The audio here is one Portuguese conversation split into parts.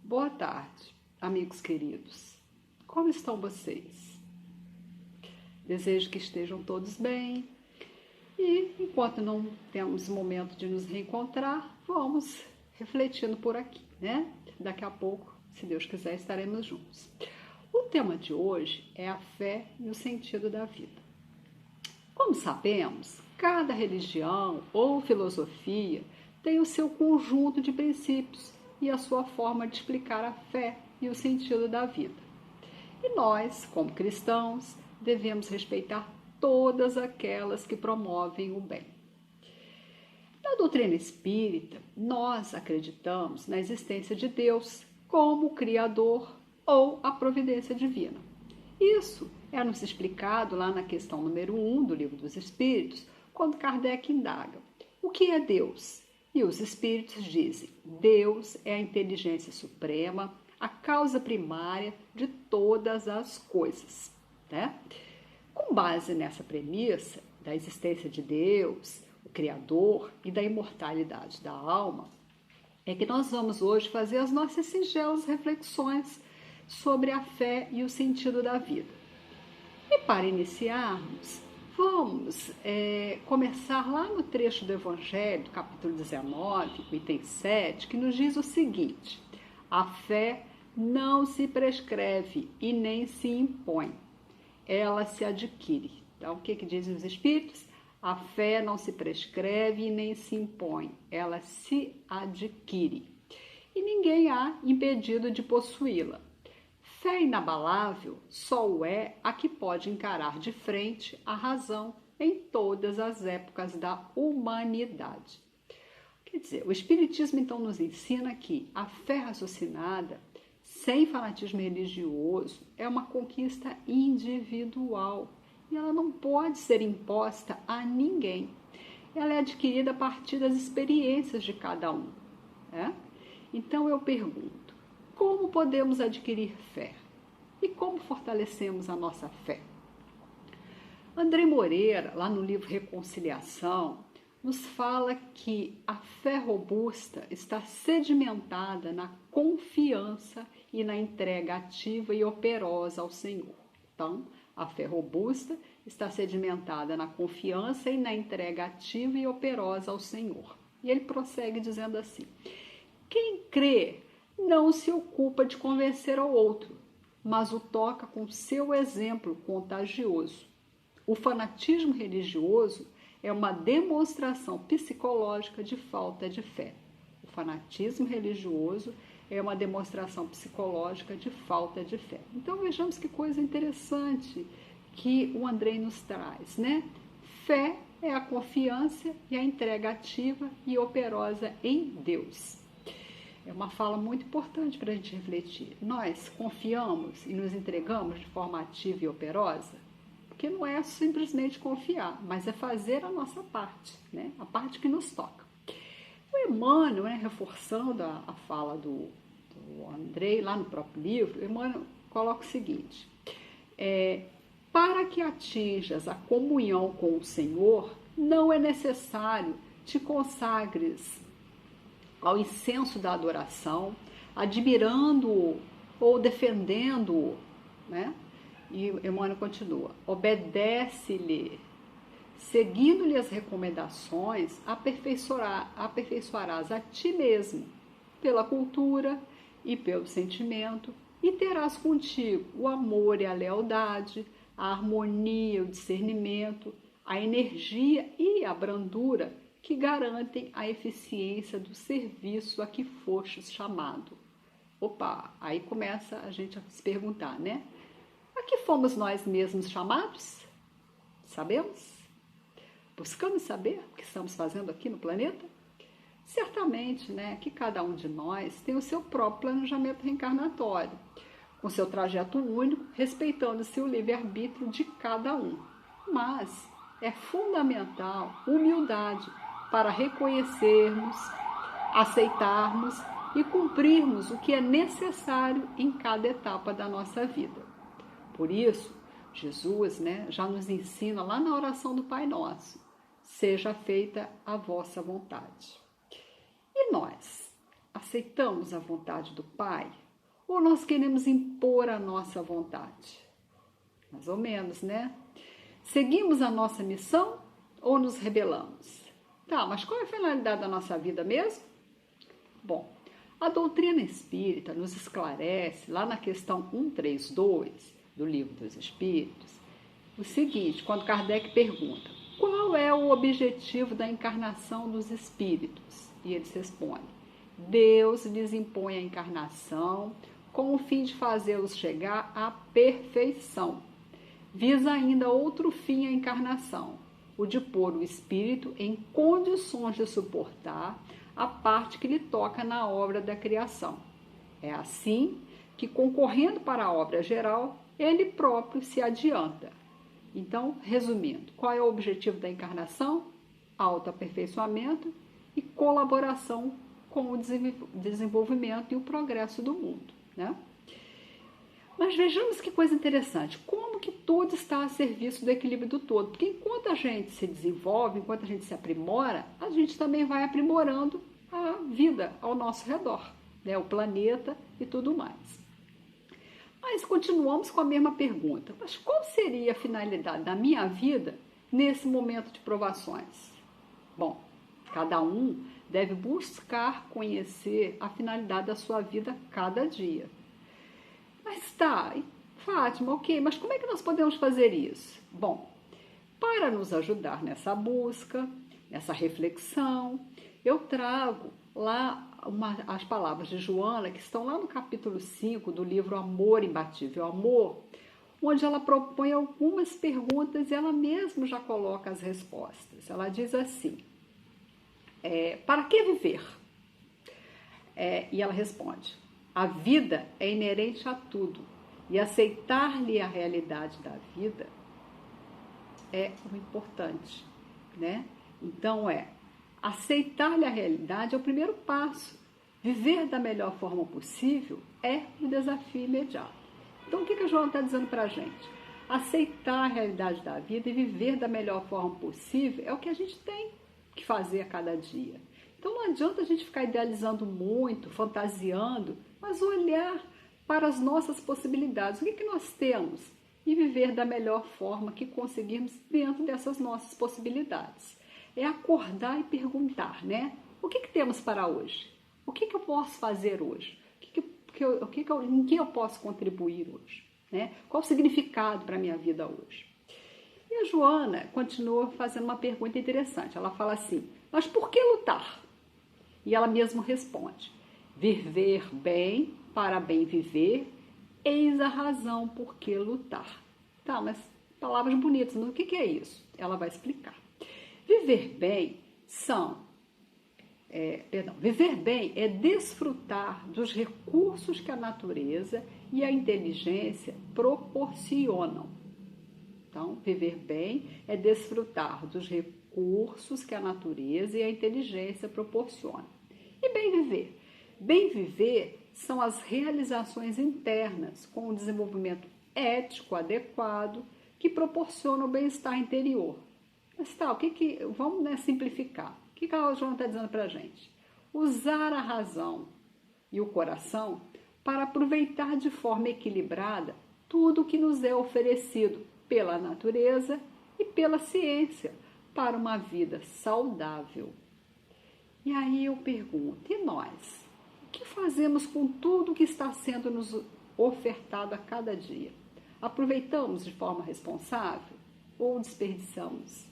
Boa tarde, amigos queridos. Como estão vocês? Desejo que estejam todos bem e, enquanto não temos momento de nos reencontrar, vamos refletindo por aqui, né? Daqui a pouco, se Deus quiser, estaremos juntos. O tema de hoje é a fé e o sentido da vida. Como sabemos, cada religião ou filosofia tem o seu conjunto de princípios e a sua forma de explicar a fé e o sentido da vida. E nós, como cristãos, devemos respeitar todas aquelas que promovem o bem. Na doutrina espírita, nós acreditamos na existência de Deus como Criador ou a providência divina. Isso é-nos explicado lá na questão número 1 do Livro dos Espíritos, quando Kardec indaga: o que é Deus? E os Espíritos dizem: Deus é a inteligência suprema, a causa primária de todas as coisas. Né? Com base nessa premissa da existência de Deus, o Criador e da imortalidade da alma, é que nós vamos hoje fazer as nossas singelas reflexões sobre a fé e o sentido da vida. E para iniciarmos, vamos começar lá no trecho do Evangelho, capítulo 19, item 7, que nos diz o seguinte: a fé não se prescreve e nem se impõe, ela se adquire. Então, o que dizem os Espíritos? A fé não se prescreve e nem se impõe, ela se adquire. E ninguém há impedido de possuí-la. Fé inabalável só o é a que pode encarar de frente a razão em todas as épocas da humanidade. Quer dizer, o Espiritismo então nos ensina que a fé raciocinada, sem fanatismo religioso, é uma conquista individual e ela não pode ser imposta a ninguém. Ela é adquirida a partir das experiências de cada um. Né? Então eu pergunto: como podemos adquirir fé? E como fortalecemos a nossa fé? André Moreira, lá no livro Reconciliação, nos fala que a fé robusta está sedimentada na confiança e na entrega ativa e operosa ao Senhor. Então, a fé robusta está sedimentada na confiança e na entrega ativa e operosa ao Senhor. E ele prossegue dizendo assim: quem crê não se ocupa de convencer ao outro, mas o toca com seu exemplo contagioso. O fanatismo religioso é uma demonstração psicológica de falta de fé. O fanatismo religioso é uma demonstração psicológica de falta de fé. Então vejamos que coisa interessante que o André nos traz, né? Fé é a confiança e a entrega ativa e operosa em Deus. É uma fala muito importante para a gente refletir. Nós confiamos e nos entregamos de forma ativa e operosa? Porque não é simplesmente confiar, mas é fazer a nossa parte, né? A parte que nos toca. O Emmanuel, né, reforçando a fala do André, lá no próprio livro, o Emmanuel coloca o seguinte: para que atinjas a comunhão com o Senhor, não é necessário te consagres ao incenso da adoração, admirando-o ou defendendo-o, né? E Emmanuel continua: obedece-lhe, seguindo-lhe as recomendações, aperfeiçoarás a ti mesmo, pela cultura e pelo sentimento, e terás contigo o amor e a lealdade, a harmonia, o discernimento, a energia e a brandura que garantem a eficiência do serviço a que fostes chamado. Opa, aí começa a gente a se perguntar, né? A que fomos nós mesmos chamados? Sabemos? Buscamos saber o que estamos fazendo aqui no planeta? Certamente, né, que cada um de nós tem o seu próprio planejamento reencarnatório, com seu trajeto único, respeitando-se o livre-arbítrio de cada um. Mas é fundamental humildade para reconhecermos, aceitarmos e cumprirmos o que é necessário em cada etapa da nossa vida. Por isso, Jesus, né, já nos ensina lá na oração do Pai Nosso: seja feita a vossa vontade. E nós? aceitamos a vontade do Pai? Ou nós queremos impor a nossa vontade? Mais ou menos, né? Seguimos a nossa missão ou nos rebelamos? Tá, mas qual é a finalidade da nossa vida mesmo? Bom, a doutrina espírita nos esclarece, lá na questão 132 do Livro dos Espíritos, o seguinte, quando Kardec pergunta: qual é o objetivo da encarnação dos espíritos? E eles respondem: Deus lhes impõe a encarnação com o fim de fazê-los chegar à perfeição. Visa ainda outro fim a encarnação, o de pôr o espírito em condições de suportar a parte que lhe toca na obra da criação. É assim que, concorrendo para a obra geral, ele próprio se adianta. Então, resumindo, qual é o objetivo da encarnação? Autoaperfeiçoamento e colaboração com o desenvolvimento e o progresso do mundo, né? Mas vejamos que coisa interessante, como que tudo está a serviço do equilíbrio do todo, porque enquanto a gente se desenvolve, enquanto a gente se aprimora, a gente também vai aprimorando a vida ao nosso redor, né? O planeta e tudo mais. Mas continuamos com a mesma pergunta, mas qual seria a finalidade da minha vida nesse momento de provações? Bom, cada um deve buscar conhecer a finalidade da sua vida cada dia. Mas tá, Fátima, ok, mas como é que nós podemos fazer isso? Bom, para nos ajudar nessa busca, nessa reflexão, eu trago lá as palavras de Joana, que estão lá no capítulo 5 do livro Amor Imbatível Amor, onde ela propõe algumas perguntas e ela mesma já coloca as respostas. Ela diz assim: para que viver? E ela responde: a vida é inerente a tudo e aceitar-lhe a realidade da vida é o importante, né? Então aceitar-lhe a realidade é o primeiro passo. Viver da melhor forma possível é o desafio imediato. Então o que a Joana está dizendo para a gente? Aceitar a realidade da vida e viver da melhor forma possível é o que a gente tem que fazer a cada dia. Então não adianta a gente ficar idealizando muito, fantasiando, mas olhar para as nossas possibilidades. O que nós temos? E viver da melhor forma que conseguirmos dentro dessas nossas possibilidades. É acordar e perguntar, né? O que temos para hoje? O que eu posso fazer hoje? Em que eu posso contribuir hoje? Né? Qual o significado para a minha vida hoje? E a Joana continua fazendo uma pergunta interessante. Ela fala assim: mas por que lutar? E ela mesma responde: viver bem, para bem viver, eis a razão por que lutar. Tá, mas palavras bonitas, mas o que é isso? Ela vai explicar. Viver bem viver bem é desfrutar dos recursos que a natureza e a inteligência proporcionam. Então, viver bem é desfrutar dos recursos que a natureza e a inteligência proporcionam. E bem viver? Bem viver são as realizações internas com o desenvolvimento ético adequado que proporcionam o bem-estar interior. Mas tá, vamos simplificar. O que a Joana está dizendo para a gente? Usar a razão e o coração para aproveitar de forma equilibrada tudo o que nos é oferecido pela natureza e pela ciência para uma vida saudável. E aí eu pergunto, e nós? O que fazemos com tudo que está sendo nos ofertado a cada dia? Aproveitamos de forma responsável ou desperdiçamos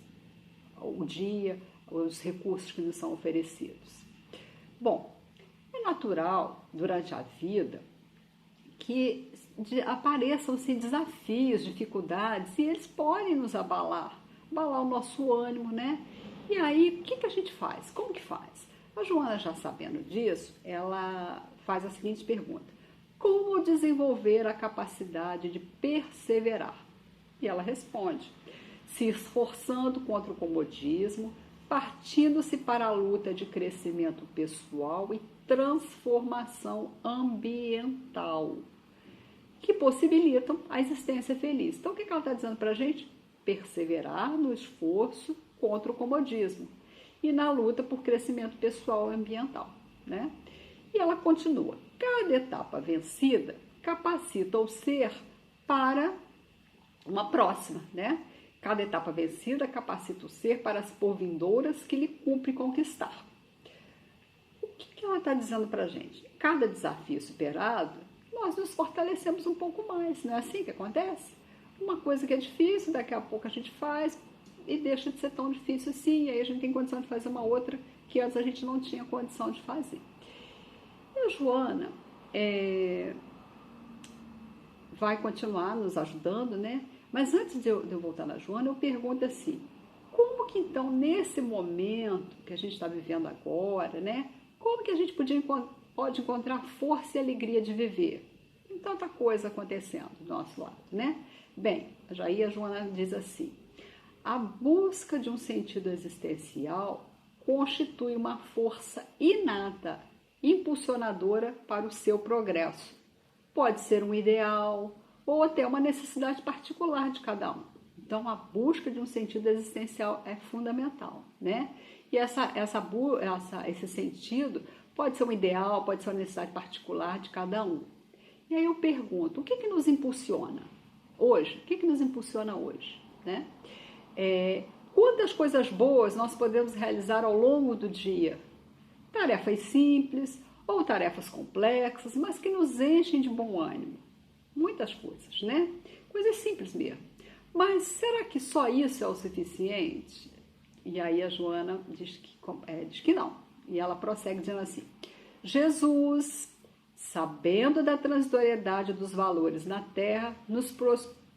o dia, os recursos que nos são oferecidos? Bom, é natural durante a vida que apareçam desafios, dificuldades, e eles podem nos abalar o nosso ânimo, né? E aí, o que a gente faz? Como que faz? A Joana, já sabendo disso, ela faz a seguinte pergunta: como desenvolver a capacidade de perseverar? E ela responde: se esforçando contra o comodismo, partindo-se para a luta de crescimento pessoal e transformação ambiental, que possibilitam a existência feliz. Então, o que ela está dizendo para a gente? Perseverar no esforço contra o comodismo e na luta por crescimento pessoal e ambiental, né? E ela continua: cada etapa vencida capacita o ser para uma próxima, né? Cada etapa vencida capacita o ser para as porvindouras que lhe cumpre conquistar. O que ela está dizendo para a gente? Cada desafio superado, nós nos fortalecemos um pouco mais, não é assim que acontece? Uma coisa que é difícil, daqui a pouco a gente faz e deixa de ser tão difícil assim, e aí a gente tem condição de fazer uma outra que antes a gente não tinha condição de fazer. E a Joana vai continuar nos ajudando, né? Mas antes de eu voltar na Joana, eu pergunto assim, como que então, nesse momento que a gente está vivendo agora, né? Como que a gente pode encontrar força e alegria de viver? Tem tanta coisa acontecendo do nosso lado, né? Bem, aí a Joana diz assim, a busca de um sentido existencial constitui uma força inata, impulsionadora para o seu progresso. Pode ser um ideal ou até uma necessidade particular de cada um. Então, a busca de um sentido existencial é fundamental, né? E esse sentido pode ser um ideal, pode ser uma necessidade particular de cada um. E aí eu pergunto, o que nos impulsiona hoje? O que nos impulsiona hoje, né? Quantas coisas boas nós podemos realizar ao longo do dia? Tarefas simples ou tarefas complexas, mas que nos enchem de bom ânimo. Muitas coisas, né? Coisas simples mesmo. Mas será que só isso é o suficiente? E aí a Joana diz que não. E ela prossegue dizendo assim, Jesus, sabendo da transitoriedade dos valores na terra, nos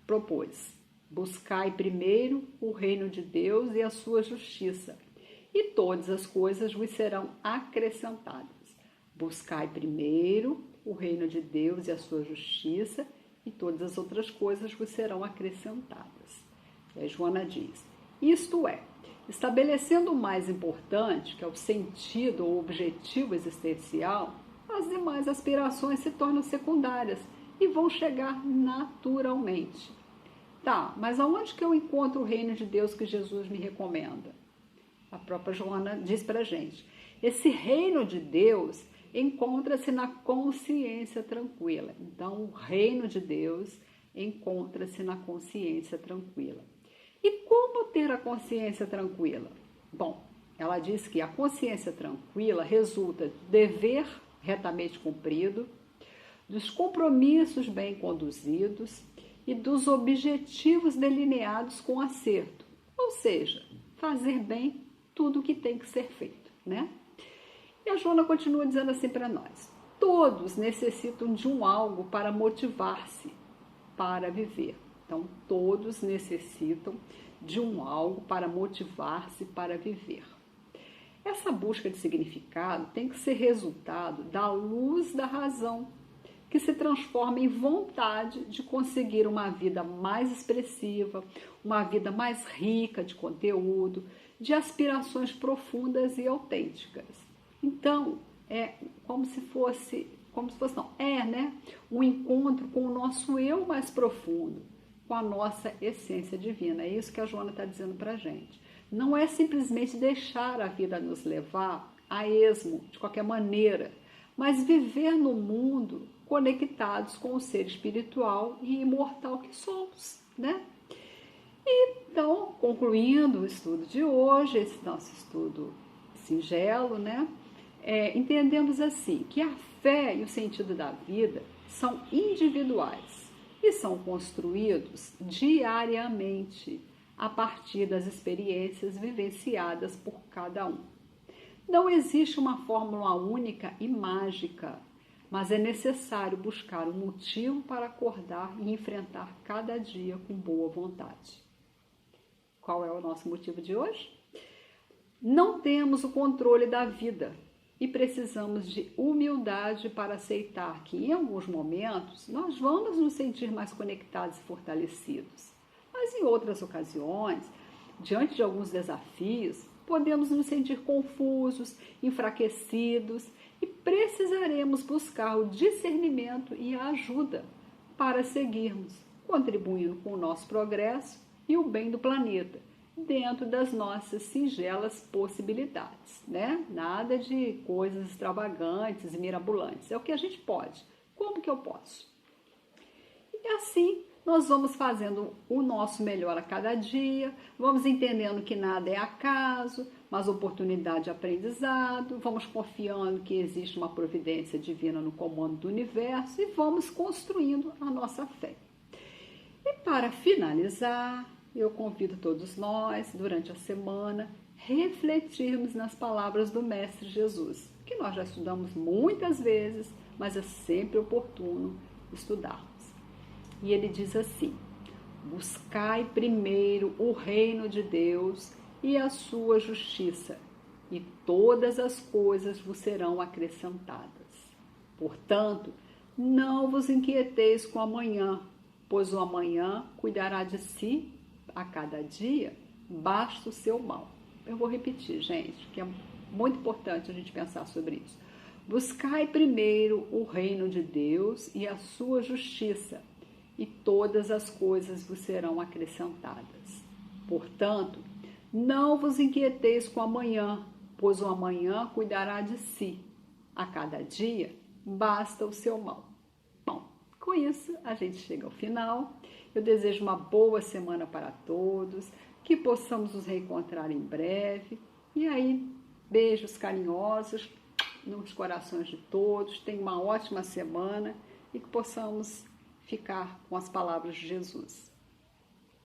propôs, buscai primeiro o reino de Deus e a sua justiça, e todas as coisas vos serão acrescentadas. Buscai primeiro o reino de Deus e a sua justiça, e todas as outras coisas vos serão acrescentadas. E aí Joana diz, isto é, estabelecendo o mais importante, que é o sentido ou objetivo existencial, as demais aspirações se tornam secundárias e vão chegar naturalmente. Tá, mas aonde que eu encontro o reino de Deus que Jesus me recomenda? A própria Joana diz pra gente, esse reino de Deus encontra-se na consciência tranquila. Então, o reino de Deus encontra-se na consciência tranquila. E como ter a consciência tranquila? Bom, ela diz que a consciência tranquila resulta do dever retamente cumprido, dos compromissos bem conduzidos e dos objetivos delineados com acerto. Ou seja, fazer bem tudo o que tem que ser feito, né? E a Joana continua dizendo assim para nós, todos necessitam de um algo para motivar-se para viver. Então, todos necessitam de um algo para motivar-se para viver. Essa busca de significado tem que ser resultado da luz da razão, que se transforma em vontade de conseguir uma vida mais expressiva, uma vida mais rica de conteúdo, de aspirações profundas e autênticas. Então, um encontro com o nosso eu mais profundo, com a nossa essência divina. É isso que a Joana está dizendo para a gente. Não é simplesmente deixar a vida nos levar a esmo, de qualquer maneira, mas viver no mundo conectados com o ser espiritual e imortal que somos, né? Então, concluindo o estudo de hoje, esse nosso estudo singelo, né? Entendemos assim, que a fé e o sentido da vida são individuais e são construídos diariamente a partir das experiências vivenciadas por cada um. Não existe uma fórmula única e mágica, mas é necessário buscar um motivo para acordar e enfrentar cada dia com boa vontade. Qual é o nosso motivo de hoje? Não temos o controle da vida e precisamos de humildade para aceitar que, em alguns momentos, nós vamos nos sentir mais conectados e fortalecidos. Mas, em outras ocasiões, diante de alguns desafios, podemos nos sentir confusos, enfraquecidos e precisaremos buscar o discernimento e a ajuda para seguirmos, contribuindo com o nosso progresso e o bem do planeta, dentro das nossas singelas possibilidades, né? Nada de coisas extravagantes e mirabolantes. É o que a gente pode. Como que eu posso? E assim nós vamos fazendo o nosso melhor a cada dia, vamos entendendo que nada é acaso, mas oportunidade de aprendizado, vamos confiando que existe uma providência divina no comando do universo e vamos construindo a nossa fé. E para finalizar, eu convido todos nós, durante a semana, refletirmos nas palavras do Mestre Jesus, que nós já estudamos muitas vezes, mas é sempre oportuno estudarmos. E ele diz assim: buscai primeiro o reino de Deus e a sua justiça, e todas as coisas vos serão acrescentadas. Portanto, não vos inquieteis com o amanhã, pois o amanhã cuidará de si, a cada dia basta o seu mal. Eu vou repetir, gente, que é muito importante a gente pensar sobre isso. Buscai primeiro o reino de Deus e a sua justiça, e todas as coisas vos serão acrescentadas. Portanto, não vos inquieteis com o amanhã, pois o amanhã cuidará de si. A cada dia basta o seu mal. Bom, com isso a gente chega ao final. Eu desejo uma boa semana para todos, que possamos nos reencontrar em breve. E aí, beijos carinhosos nos corações de todos. Tenham uma ótima semana e que possamos ficar com as palavras de Jesus.